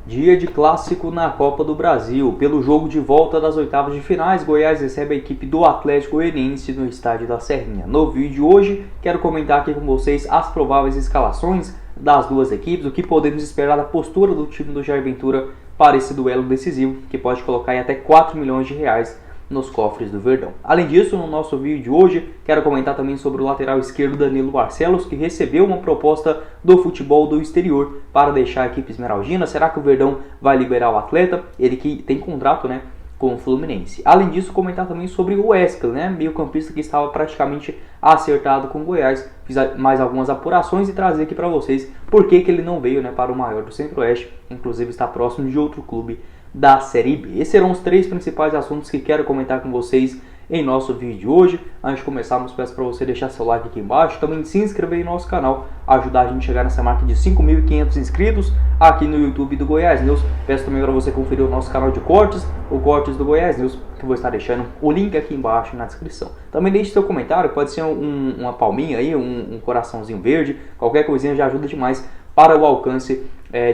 Dia de clássico na Copa do Brasil. Pelo jogo de volta das oitavas de finais, Goiás recebe a equipe do Atlético Goianiense no estádio da Serrinha. No vídeo de hoje, quero comentar aqui com vocês as prováveis escalações das duas equipes, o que podemos esperar da postura do time do Jair Ventura para esse duelo decisivo, que pode colocar em até 4 milhões de reais nos cofres do Verdão. Além disso, no nosso vídeo de hoje, quero comentar também sobre o lateral esquerdo Danilo Barcelos, que recebeu uma proposta do futebol do exterior para deixar a equipe esmeraldina. Será que o Verdão vai liberar o atleta? Ele que tem contrato, com o Fluminense. Além disso, comentar também sobre o Wesley, meio campista que estava praticamente acertado com o Goiás. Fiz mais algumas apurações e trazer aqui para vocês por que ele não veio para o maior do Centro-Oeste, inclusive está próximo de outro clube da Série B. Esses serão os três principais assuntos que quero comentar com vocês em nosso vídeo de hoje. Antes de começarmos, peço para você deixar seu like aqui embaixo, também se inscrever em nosso canal, ajudar a gente a chegar nessa marca de 5.500 inscritos aqui no YouTube do Goiás News. Peço também para você conferir o nosso canal de cortes, o Cortes do Goiás News, que eu vou estar deixando o link aqui embaixo na descrição. Também deixe seu comentário, pode ser uma palminha aí, um coraçãozinho verde, qualquer coisinha já ajuda demais para o alcance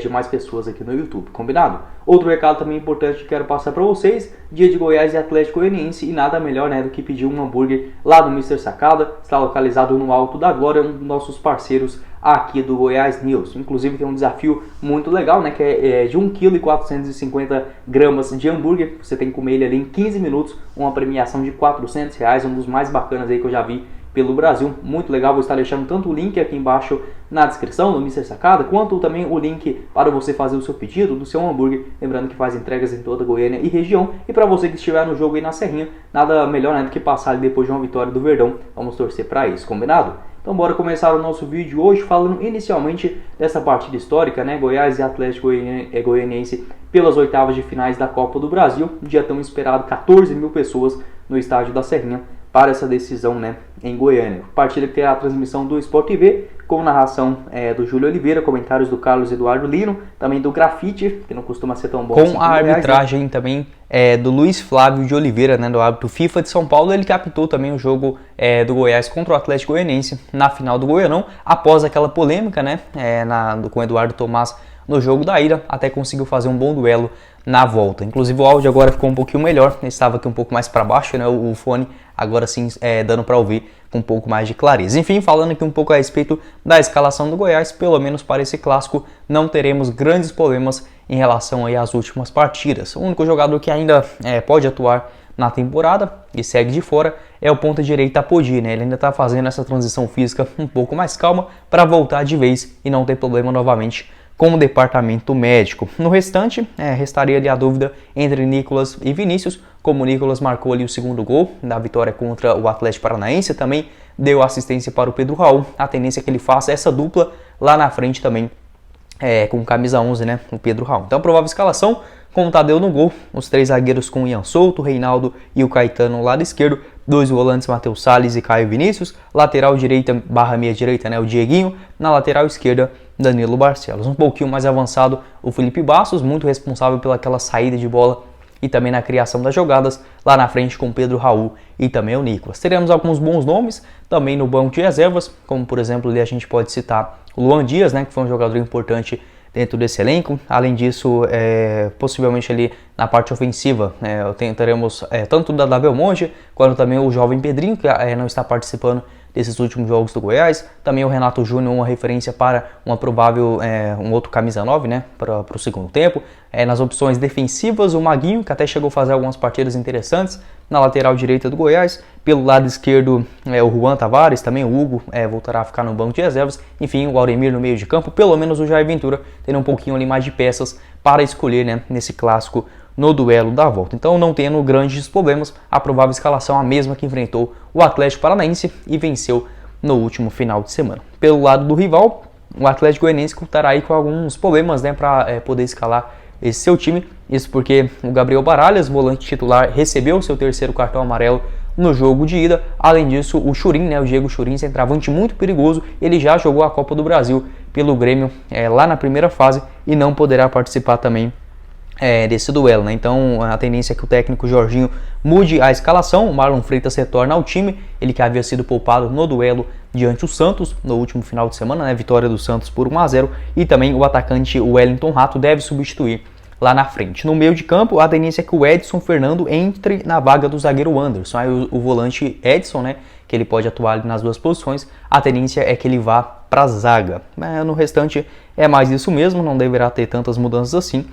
de mais pessoas aqui no YouTube, combinado? Outro recado também importante que quero passar para vocês: dia de Goiás e Atlético Goianiense, e nada melhor do que pedir um hambúrguer lá do Mr. Sacada. Está localizado no Alto da Glória, um dos nossos parceiros aqui do Goiás News. Inclusive tem um desafio muito legal, que é de 1,450 kg de hambúrguer. Você tem que comer ele ali em 15 minutos, uma premiação de R$400, um dos mais bacanas aí que eu já vi pelo Brasil, muito legal. Vou estar deixando tanto o link aqui embaixo na descrição do Mr. Sacada, quanto também o link para você fazer o seu pedido do seu hambúrguer, lembrando que faz entregas em toda Goiânia e região. E para você que estiver no jogo aí na Serrinha, nada melhor do que passar ali depois de uma vitória do Verdão. Vamos torcer para isso, combinado? Então bora começar o nosso vídeo hoje falando inicialmente dessa partida histórica, Goiás e Atlético Goianiense pelas oitavas de finais da Copa do Brasil. Um dia tão esperado, 14 mil pessoas no estádio da Serrinha para essa decisão em Goiânia. Partida que terá a transmissão do Sport TV, com narração do Júlio Oliveira, comentários do Carlos Eduardo Lino, também do Grafite, que não costuma ser tão bom assim. Com a arbitragem também do Luiz Flávio de Oliveira, do árbitro FIFA de São Paulo, ele que apitou também o jogo do Goiás contra o Atlético Goianiense na final do Goianão, após aquela polêmica com o Eduardo Tomás no jogo da ida, até conseguiu fazer um bom duelo na volta. Inclusive o áudio agora ficou um pouquinho melhor, estava aqui um pouco mais para baixo, o fone, agora sim dando para ouvir com um pouco mais de clareza. Enfim, falando aqui um pouco a respeito da escalação do Goiás, pelo menos para esse clássico não teremos grandes problemas em relação aí às últimas partidas. O único jogador que ainda pode atuar na temporada e segue de fora é o ponta direita Apodi, Ele ainda está fazendo essa transição física um pouco mais calma para voltar de vez e não ter problema novamente com o departamento médico. No restante, restaria ali a dúvida entre Nicolas e Vinícius, como o Nicolas marcou ali o segundo gol da vitória contra o Atlético Paranaense, também deu assistência para o Pedro Raul. A tendência é que ele faça essa dupla lá na frente também, com camisa 11, o Pedro Raul. Então, a provável escalação: com o Tadeu no gol, os três zagueiros com o Ian Souto, o Reinaldo e o Caetano no lado esquerdo, dois volantes, Matheus Salles e Caio Vinícius, lateral direita / meia direita, o Dieguinho, na lateral esquerda, Danilo Barcelos. Um pouquinho mais avançado, o Felipe Bastos, muito responsável pelaquela saída de bola e também na criação das jogadas, lá na frente com Pedro Raul e também o Nicolas. Teremos alguns bons nomes também no banco de reservas, como por exemplo ali a gente pode citar o Luan Dias, que foi um jogador importante dentro desse elenco. Além disso, possivelmente ali na parte ofensiva, teremos tanto o Dada Belmonte quanto também o jovem Pedrinho, que não está participando desses últimos jogos do Goiás. Também o Renato Júnior, uma referência para uma provável, um outro camisa 9, para o segundo tempo. Nas opções defensivas, o Maguinho, que até chegou a fazer algumas partidas interessantes na lateral direita do Goiás. Pelo lado esquerdo, o Juan Tavares, também o Hugo voltará a ficar no banco de reservas. Enfim, o Auremir no meio de campo. Pelo menos o Jair Ventura tendo um pouquinho ali mais de peças para escolher nesse clássico no duelo da volta. Então, não tendo grandes problemas, a provável escalação é a mesma que enfrentou o Atlético Paranaense e venceu no último final de semana. Pelo lado do rival, o Atlético Goianiense contará aí com alguns problemas para poder escalar esse seu time. Isso porque o Gabriel Baralhas, volante titular, recebeu seu terceiro cartão amarelo no jogo de ida. Além disso, o Churin, o Diego Churin, centroavante muito perigoso, ele já jogou a Copa do Brasil pelo Grêmio lá na primeira fase e não poderá participar também desse duelo, né? Então a tendência é que o técnico Jorginho mude a escalação. O Marlon Freitas retorna ao time, ele que havia sido poupado no duelo diante do Santos no último final de semana, né? Vitória do Santos por 1-0, e também o atacante Wellington Rato deve substituir lá na frente. No meio de campo, a tendência é que o Edson Fernando entre na vaga do zagueiro Anderson. Aí o volante Edson, né, que ele pode atuar ali nas duas posições, a tendência é que ele vá para a zaga. No restante é mais isso mesmo, não deverá ter tantas mudanças assim.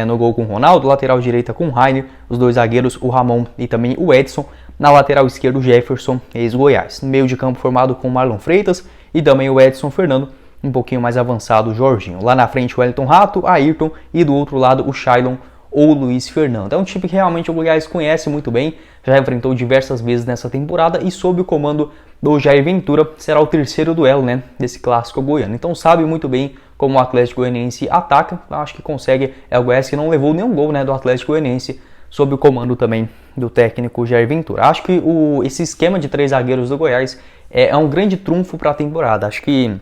No gol com o Ronaldo, lateral direita com o Rainer, os dois zagueiros, o Ramon e também o Edson, na lateral esquerda o Jefferson, ex-Goiás. No meio de campo formado com o Marlon Freitas e também o Edson Fernando, um pouquinho mais avançado o Jorginho. Lá na frente o Wellington Rato, Ayrton e do outro lado o Shailon ou Luiz Fernando. É um time que realmente o Goiás conhece muito bem, já enfrentou diversas vezes nessa temporada e sob o comando do Jair Ventura será o terceiro duelo, né, desse clássico goiano. Então sabe muito bem como o Atlético Goianiense ataca, acho que consegue. É o Goiás que não levou nenhum gol, né, do Atlético Goianiense sob o comando também do técnico Jair Ventura. Acho que esse esquema de 3 zagueiros do Goiás é um grande trunfo para a temporada. Acho que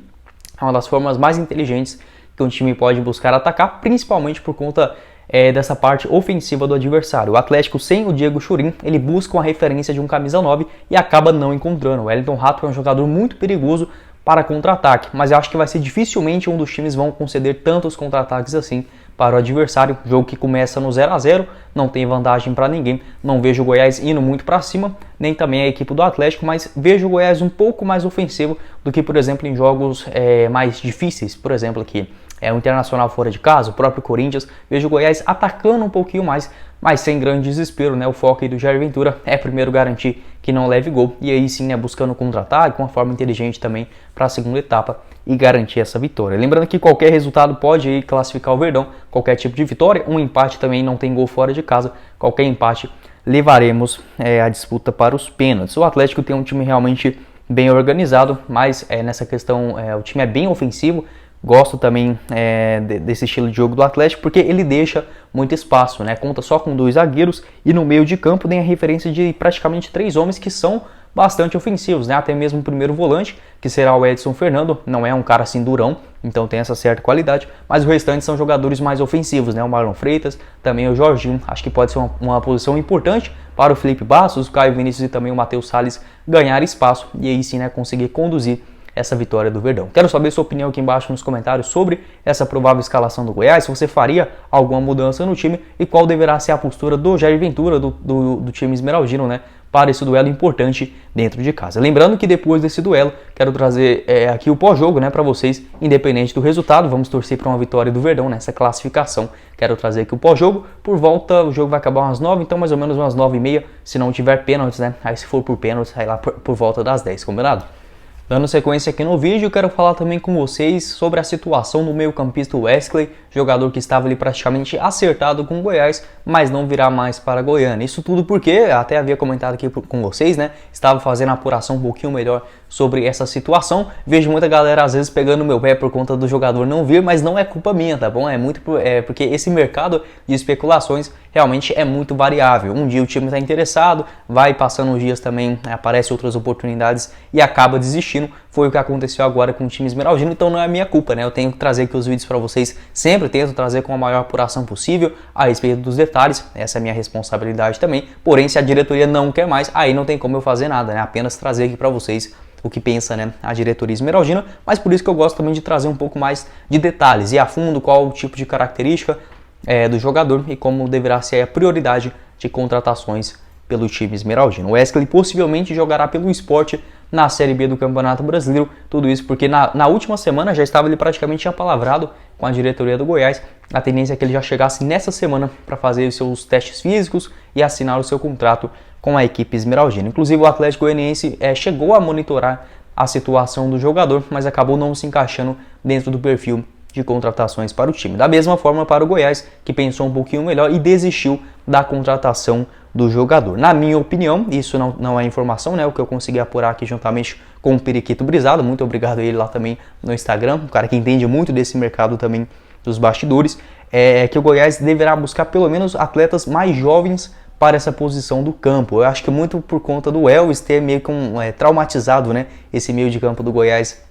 é uma das formas mais inteligentes que um time pode buscar atacar, principalmente por conta dessa parte ofensiva do adversário. O Atlético sem o Diego Churin, ele busca uma referência de um camisa 9 e acaba não encontrando. O Wellington Rato é um jogador muito perigoso para contra-ataque, mas eu acho que vai ser dificilmente um dos times vão conceder tantos contra-ataques assim para o adversário. Jogo que começa no 0-0, não tem vantagem para ninguém. Não vejo o Goiás indo muito para cima, nem também a equipe do Atlético, mas vejo o Goiás um pouco mais ofensivo do que, por exemplo, em jogos mais difíceis. Por exemplo, aqui o Internacional fora de casa, o próprio Corinthians. Vejo o Goiás atacando um pouquinho mais, mas sem grande desespero, né? O foco aí do Jair Ventura é primeiro garantir que não leve gol, e aí sim, né, buscando contra-ataque, uma forma inteligente também para a segunda etapa e garantir essa vitória. Lembrando que qualquer resultado pode aí classificar o Verdão, qualquer tipo de vitória, um empate também, não tem gol fora de casa, qualquer empate levaremos a disputa para os pênaltis. O Atlético tem um time realmente bem organizado, mas nessa questão o time é bem ofensivo. Gosto também desse estilo de jogo do Atlético, porque ele deixa muito espaço, né? Conta só com 2 zagueiros e no meio de campo tem a referência de praticamente 3 homens que são bastante ofensivos, né? Até mesmo o primeiro volante, que será o Edson Fernando, não é um cara assim durão, então tem essa certa qualidade, mas o restante são jogadores mais ofensivos, né? O Marlon Freitas, também o Jorginho, acho que pode ser uma posição importante para o Felipe Bastos, o Caio Vinícius e também o Matheus Salles ganhar espaço e aí sim, né, conseguir conduzir essa vitória do Verdão. Quero saber sua opinião aqui embaixo nos comentários sobre essa provável escalação do Goiás, se você faria alguma mudança no time e qual deverá ser a postura do Jair Ventura, do time esmeraldino, né, para esse duelo importante dentro de casa. Lembrando que depois desse duelo, quero trazer aqui o pós-jogo, né, para vocês, independente do resultado. Vamos torcer para uma vitória do Verdão nessa classificação. Quero trazer aqui o pós-jogo. Por volta, o jogo vai acabar umas 9, então mais ou menos umas 9h30, se não tiver pênaltis, né, aí se for por pênaltis, aí lá por volta das 10, combinado? Dando sequência aqui no vídeo, quero falar também com vocês sobre a situação do meio-campista Wesley, jogador que estava ali praticamente acertado com o Goiás, mas não virá mais para Goiânia. Isso tudo porque, até havia comentado aqui com vocês, né? Estava fazendo a apuração um pouquinho melhor sobre essa situação. Vejo muita galera às vezes pegando o meu pé por conta do jogador não vir, mas não é culpa minha, tá bom? É muito porque esse mercado de especulações realmente é muito variável. Um dia o time está interessado, vai passando os dias também, aparecem outras oportunidades e acaba desistindo. Foi o que aconteceu agora com o time esmeraldino, então não é a minha culpa, né? Eu tenho que trazer aqui os vídeos para vocês, sempre tento trazer com a maior apuração possível a respeito dos detalhes, essa é a minha responsabilidade também. Porém, se a diretoria não quer mais, aí não tem como eu fazer nada, né? Apenas trazer aqui para vocês o que pensa, né, a diretoria esmeraldina, mas por isso que eu gosto também de trazer um pouco mais de detalhes e a fundo qual o tipo de característica do jogador e como deverá ser a prioridade de contratações pelo time esmeraldino. O Wesley possivelmente jogará pelo Sport na Série B do Campeonato Brasileiro, tudo isso porque na última semana já estava ele praticamente apalavrado com a diretoria do Goiás. A tendência é que ele já chegasse nessa semana para fazer os seus testes físicos e assinar o seu contrato com a equipe esmeraldina. Inclusive o Atlético Goianiense chegou a monitorar a situação do jogador, mas acabou não se encaixando dentro do perfil de contratações para o time. Da mesma forma para o Goiás, que pensou um pouquinho melhor e desistiu da contratação do jogador. Na minha opinião, isso não é informação, né? O que eu consegui apurar aqui juntamente com o Periquito Brisado, muito obrigado a ele lá também no Instagram, um cara que entende muito desse mercado também dos bastidores, que o Goiás deverá buscar pelo menos atletas mais jovens para essa posição do campo. Eu acho que muito por conta do Elvis ter meio que traumatizado, né, esse meio de campo do Goiás,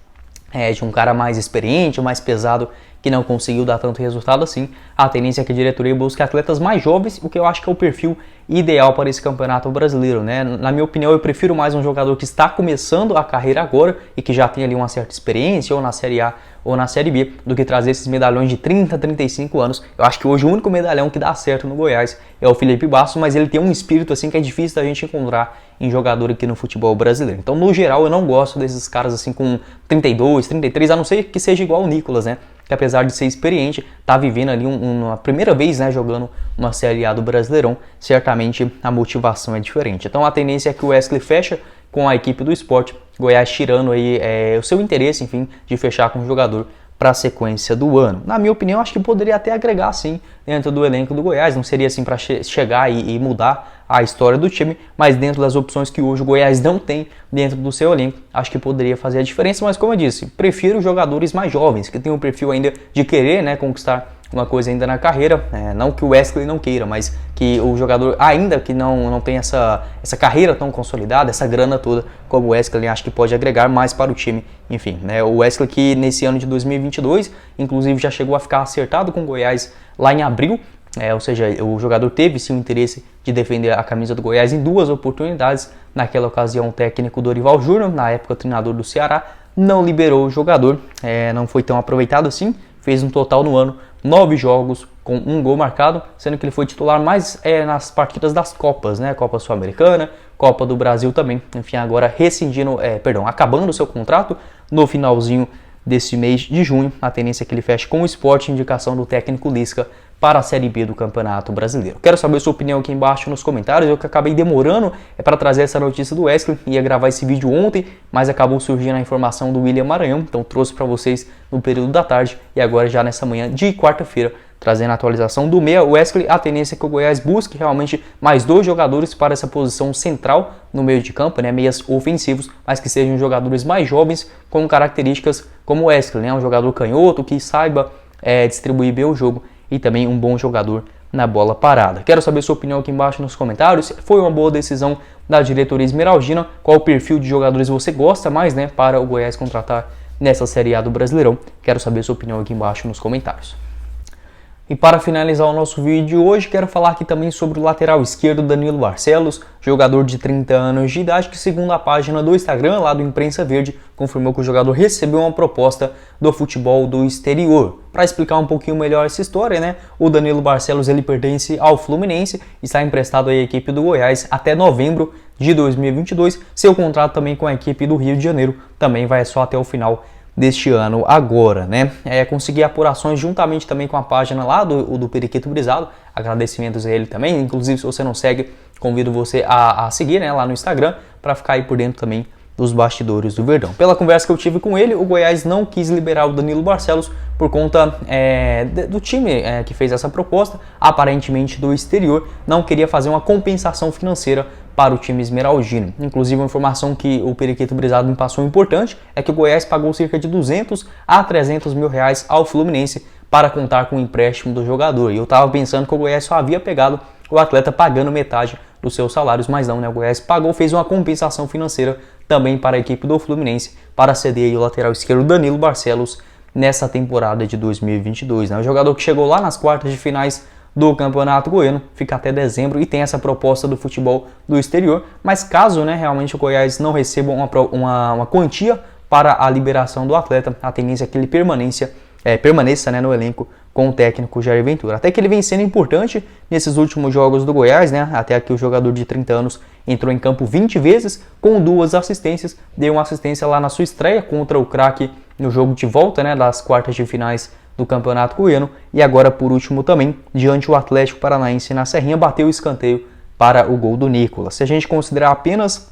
de um cara mais experiente, mais pesado que não conseguiu dar tanto resultado assim. A tendência é que a diretoria busque atletas mais jovens, o que eu acho que é o perfil ideal para esse campeonato brasileiro, né? Na minha opinião, eu prefiro mais um jogador que está começando a carreira agora e que já tem ali uma certa experiência, ou na Série A ou na Série B, do que trazer esses medalhões de 30, 35 anos. Eu acho que hoje o único medalhão que dá certo no Goiás é o Felipe Bastos, mas ele tem um espírito assim que é difícil da gente encontrar em jogador aqui no futebol brasileiro. Então, no geral, eu não gosto desses caras assim com 32, 33, a não ser que seja igual o Nicolas, né? Que apesar de ser experiente, tá vivendo ali uma primeira vez, né, jogando uma Série A do Brasileirão, certamente a motivação é diferente. Então a tendência é que o Wesley fecha com a equipe do Sport, Goiás tirando aí o seu interesse, enfim, de fechar com o jogador para a sequência do ano. Na minha opinião, acho que poderia até agregar sim dentro do elenco do Goiás, não seria assim para chegar e mudar a história do time, mas dentro das opções que hoje o Goiás não tem dentro do seu elenco, acho que poderia fazer a diferença, mas como eu disse, prefiro jogadores mais jovens, que têm um perfil ainda de querer, né, conquistar uma coisa ainda na carreira, não que o Wesley não queira, mas que o jogador ainda que não tem essa carreira tão consolidada, essa grana toda, como o Wesley, acho que pode agregar mais para o time. Enfim, né, o Wesley que nesse ano de 2022, inclusive já chegou a ficar acertado com o Goiás lá em abril, ou seja, o jogador teve sim o interesse de defender a camisa do Goiás em 2 oportunidades. Naquela ocasião, o técnico Dorival Júnior, na época treinador do Ceará, não liberou o jogador, não foi tão aproveitado assim, fez um total no ano 9 jogos com 1 gol marcado, sendo que ele foi titular mais nas partidas das Copas, né? Copa Sul-Americana, Copa do Brasil também. Enfim, agora acabando o seu contrato no finalzinho desse mês de junho. A tendência é que ele feche com o Sport, indicação do técnico Lisca para a Série B do Campeonato Brasileiro. Quero saber a sua opinião aqui embaixo nos comentários. Eu que acabei demorando para trazer essa notícia do Wesley, ia gravar esse vídeo ontem, mas acabou surgindo a informação do William Maranhão, então trouxe para vocês no período da tarde e agora já nessa manhã de quarta-feira, trazendo a atualização do meia Wesley. A tendência é que o Goiás busque realmente mais 2 jogadores para essa posição central no meio de campo, né, meias ofensivos, mas que sejam jogadores mais jovens com características como o Wesley, né, um jogador canhoto que saiba distribuir bem o jogo e também um bom jogador na bola parada. Quero saber sua opinião aqui embaixo nos comentários. Foi uma boa decisão da diretoria esmeraldina? Qual perfil de jogadores você gosta mais, né, para o Goiás contratar nessa Série A do Brasileirão? Quero saber sua opinião aqui embaixo nos comentários. E para finalizar o nosso vídeo de hoje, quero falar aqui também sobre o lateral esquerdo Danilo Barcelos, jogador de 30 anos de idade, que segundo a página do Instagram, lá do Imprensa Verde, confirmou que o jogador recebeu uma proposta do futebol do exterior. Para explicar um pouquinho melhor essa história, né, o Danilo Barcelos ele pertence ao Fluminense, está emprestado à equipe do Goiás até novembro de 2022. Seu contrato também com a equipe do Rio de Janeiro também vai só até o final deste ano agora, né? Conseguir apurações juntamente também com a página lá do Periquito Brisado. Agradecimentos a ele também. Inclusive, se você não segue, convido você a seguir, né, lá no Instagram para ficar aí por dentro também dos bastidores do Verdão. Pela conversa que eu tive com ele, o Goiás não quis liberar o Danilo Barcelos por conta do time que fez essa proposta, aparentemente do exterior, não queria fazer uma compensação financeira para o time esmeraldino. Inclusive, uma informação que o Periquito Brisado me passou importante é que o Goiás pagou cerca de 200 a 300 mil reais ao Fluminense para contar com o empréstimo do jogador. E eu estava pensando que o Goiás só havia pegado o atleta pagando metade dos seus salários, mas não, né? O Goiás pagou, fez uma compensação financeira também para a equipe do Fluminense para ceder aí o lateral esquerdo Danilo Barcelos nessa temporada de 2022, né? O jogador que chegou lá nas quartas de finais do Campeonato Goiano, fica até dezembro e tem essa proposta do futebol do exterior, mas caso, né, realmente o Goiás não receba uma quantia para a liberação do atleta, a tendência é que ele permaneça, né, no elenco com o técnico Jair Ventura. Até que ele vem sendo importante nesses últimos jogos do Goiás, né? Até aqui o jogador de 30 anos entrou em campo 20 vezes com 2 assistências, deu uma assistência lá na sua estreia contra o Craque no jogo de volta, né, das quartas de finais do Campeonato Goiano, e agora por último também, diante o Atlético Paranaense na Serrinha, bateu o escanteio para o gol do Nicolas. Se a gente considerar apenas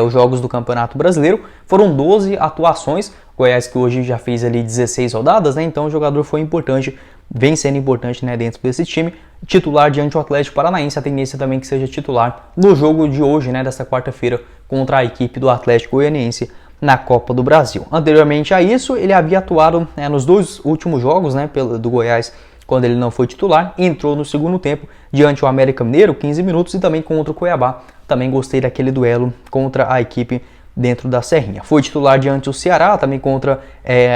os jogos do Campeonato Brasileiro, foram 12 atuações, Goiás que hoje já fez ali 16 rodadas, né? Então o jogador foi importante, vem sendo importante, né, dentro desse time, titular diante do Atlético Paranaense, a tendência também que seja titular no jogo de hoje, né, desta quarta-feira, contra a equipe do Atlético Goianiense na Copa do Brasil. Anteriormente a isso, ele havia atuado nos 2 últimos jogos, né, do Goiás, quando ele não foi titular, entrou no segundo tempo diante do América Mineiro, 15 minutos, e também contra o Cuiabá. Também gostei daquele duelo contra a equipe dentro da Serrinha. Foi titular diante do Ceará, também contra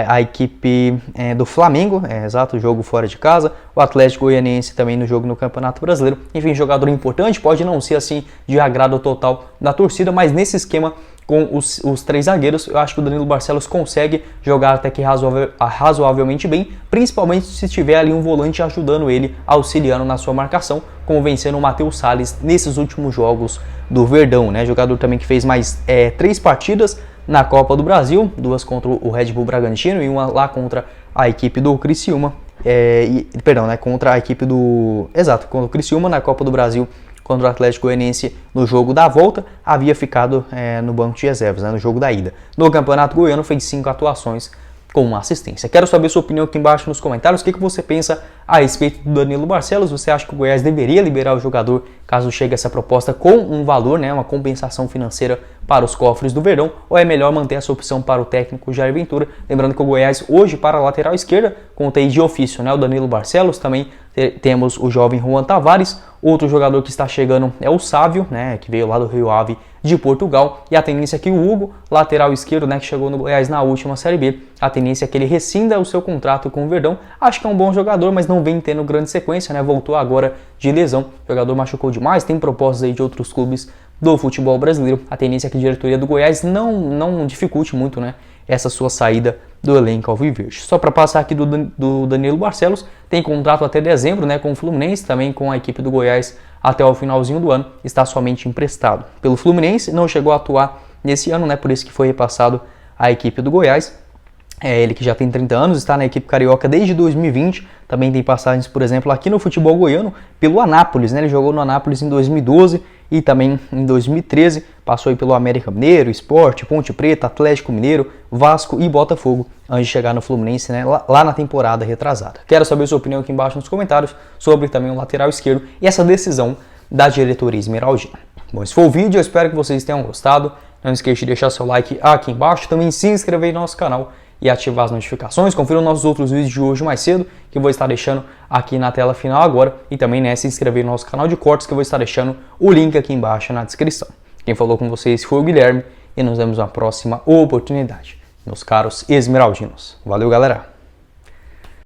a equipe do Flamengo, exato, jogo fora de casa, o Atlético Goianiense também no jogo no Campeonato Brasileiro. Enfim, jogador importante, pode não ser assim de agrado total da torcida, mas nesse esquema com os três zagueiros, eu acho que o Danilo Barcelos consegue jogar até que razoavelmente bem, principalmente se tiver ali um volante ajudando ele, auxiliando na sua marcação, como vencendo o Matheus Salles nesses últimos jogos do Verdão, né? Jogador também que fez mais 3 partidas na Copa do Brasil, 2 contra o Red Bull Bragantino e uma lá contra a equipe do Criciúma, contra a equipe contra o Criciúma na Copa do Brasil, contra o Atlético Goianiense no jogo da volta, havia ficado no banco de reservas, no jogo da ida. No Campeonato Goiano fez 5 atuações com uma assistência. Quero saber sua opinião aqui embaixo nos comentários. O que você pensa a respeito do Danilo Barcelos? Você acha que o Goiás deveria liberar o jogador caso chegue essa proposta com um valor, uma compensação financeira para os cofres do Verdão? Ou é melhor manter essa opção para o técnico Jair Ventura? Lembrando que o Goiás hoje para a lateral esquerda conta aí de ofício, o Danilo Barcelos, também temos o jovem Juan Tavares. Outro jogador que está chegando é o Sávio, que veio lá do Rio Ave de Portugal. E a tendência é que o Hugo, lateral esquerdo, que chegou no Goiás na última Série B, a tendência é que ele rescinda o seu contrato com o Verdão. Acho que é um bom jogador, mas não vem tendo grande sequência, voltou agora de lesão. O jogador machucou demais, tem propostas aí de outros clubes do futebol brasileiro. A tendência é que a diretoria do Goiás não dificulte muito, essa sua saída do elenco alviverde. Só para passar aqui do Danilo Barcelos, tem contrato até dezembro, com o Fluminense, também com a equipe do Goiás até o finalzinho do ano, está somente emprestado pelo Fluminense, não chegou a atuar nesse ano, por isso que foi repassado à equipe do Goiás. Ele que já tem 30 anos, está na equipe carioca desde 2020, também tem passagens, por exemplo, aqui no futebol goiano, pelo Anápolis, ele jogou no Anápolis em 2012 e também em 2013, passou aí pelo América Mineiro, Sport, Ponte Preta, Atlético Mineiro, Vasco e Botafogo, antes de chegar no Fluminense, lá na temporada retrasada. Quero saber sua opinião aqui embaixo nos comentários sobre também o lateral esquerdo e essa decisão da diretoria esmeraldina. Bom, esse foi o vídeo, eu espero que vocês tenham gostado. Não esqueça de deixar seu like aqui embaixo, também se inscrever no nosso canal e ativar as notificações. Confira os nossos outros vídeos de hoje mais cedo, que eu vou estar deixando aqui na tela final agora. E também se inscrever no nosso canal de cortes, que eu vou estar deixando o link aqui embaixo na descrição. Quem falou com vocês foi o Guilherme e nos vemos na próxima oportunidade, meus caros esmeraldinos. Valeu, galera!